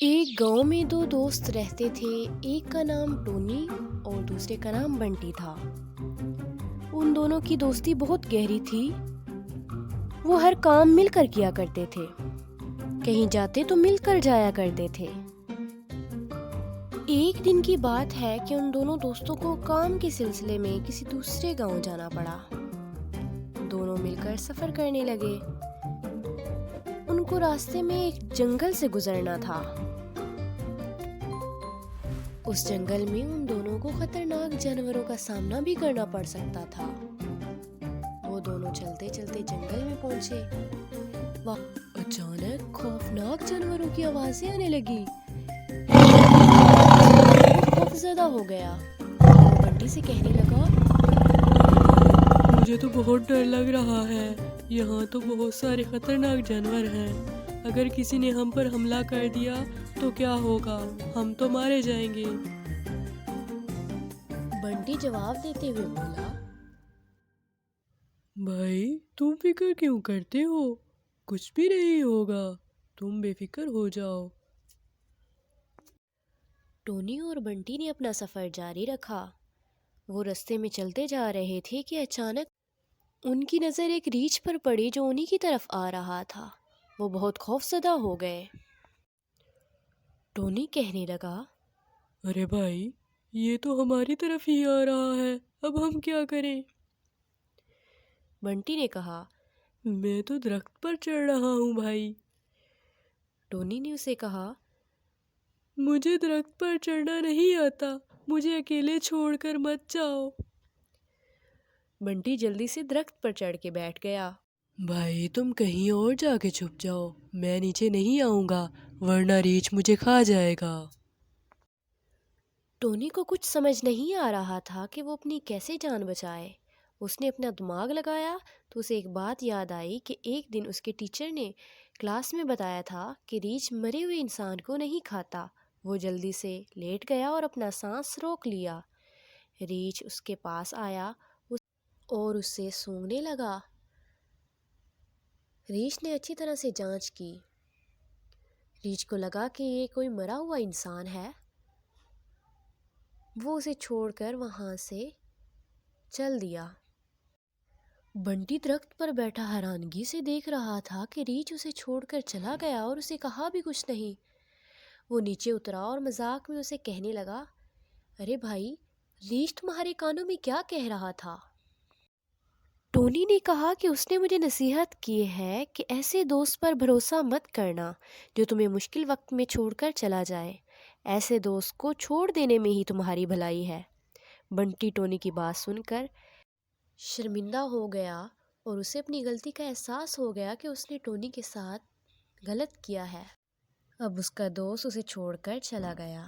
ایک گاؤں میں دو دوست رہتے تھے۔ ایک کا نام ٹونی اور دوسرے کا نام بنٹی تھا۔ ان دونوں کی دوستی بہت گہری تھی۔ وہ ہر کام مل کر کیا کرتے تھے، کہیں جاتے تو مل کر جایا کرتے تھے۔ ایک دن کی بات ہے کہ ان دونوں دوستوں کو کام کے سلسلے میں کسی دوسرے گاؤں جانا پڑا۔ دونوں مل کر سفر کرنے لگے۔ ان کو راستے میں ایک جنگل سے گزرنا تھا۔ اس جنگل میں ان دونوں کو خطرناک جانوروں کا سامنا بھی کرنا پڑ سکتا تھا۔ وہ دونوں چلتے چلتے جنگل میں پہنچے۔ اچانک خوفناک جانوروں کی آوازیں آنے لگی۔ خوف زدہ ہو گیا۔ وہ بنٹی سے کہنے لگا، مجھے تو بہت ڈر لگ رہا ہے۔ یہاں تو بہت سارے خطرناک جانور ہیں۔ اگر کسی نے ہم پر حملہ کر دیا تو کیا ہوگا؟ ہم تو مارے جائیں گے۔ بنٹی جواب دیتے ہوئے بولا، بھائی تم فکر کیوں کرتے ہو؟ کچھ بھی نہیں ہوگا، تم بے فکر ہو جاؤ۔ ٹونی اور بنٹی نے اپنا سفر جاری رکھا۔ وہ رستے میں چلتے جا رہے تھے کہ اچانک ان کی نظر ایک ریچھ پر پڑی جو انہی کی طرف آ رہا تھا۔ وہ بہت خوف زدہ ہو گئے۔ ٹونی کہنے لگا، ارے بھائی، یہ تو ہماری طرف ہی آ رہا ہے، اب ہم کیا کریں؟ بنٹی نے کہا، میں تو درخت پر چڑھ رہا ہوں بھائی۔ ٹونی نے اسے کہا، مجھے درخت پر چڑھنا نہیں آتا، مجھے اکیلے چھوڑ کر مت جاؤ۔ بنٹی جلدی سے درخت پر چڑھ کے بیٹھ گیا۔ بھائی تم کہیں اور جا کے چھپ جاؤ، میں نیچے نہیں آؤں گا ورنہ ریچھ مجھے کھا جائے گا۔ ٹونی کو کچھ سمجھ نہیں آ رہا تھا کہ وہ اپنی کیسے جان بچائے۔ اس نے اپنا دماغ لگایا تو اسے ایک بات یاد آئی کہ ایک دن اس کے ٹیچر نے کلاس میں بتایا تھا کہ ریچھ مرے ہوئے انسان کو نہیں کھاتا۔ وہ جلدی سے لیٹ گیا اور اپنا سانس روک لیا۔ ریچھ اس کے پاس آیا اور اس سے سونگھنے لگا۔ ریچھ نے اچھی طرح سے جانچ کی۔ ریچھ کو لگا کہ یہ کوئی مرا ہوا انسان ہے۔ وہ اسے چھوڑ کر وہاں سے چل دیا۔ بنٹی درخت پر بیٹھا حیرانگی سے دیکھ رہا تھا کہ ریچھ اسے چھوڑ کر چلا گیا اور اسے کہا بھی کچھ نہیں۔ وہ نیچے اترا اور مذاق میں اسے کہنے لگا، ارے بھائی، ریچھ تمہارے کانوں میں کیا کہہ رہا تھا؟ ٹونی نے کہا کہ اس نے مجھے نصیحت کی ہے کہ ایسے دوست پر بھروسہ مت کرنا جو تمہیں مشکل وقت میں چھوڑ کر چلا جائے۔ ایسے دوست کو چھوڑ دینے میں ہی تمہاری بھلائی ہے۔ بنٹی ٹونی کی بات سن کر شرمندہ ہو گیا اور اسے اپنی غلطی کا احساس ہو گیا کہ اس نے ٹونی کے ساتھ غلط کیا ہے۔ اب اس کا دوست اسے چھوڑ کر چلا گیا۔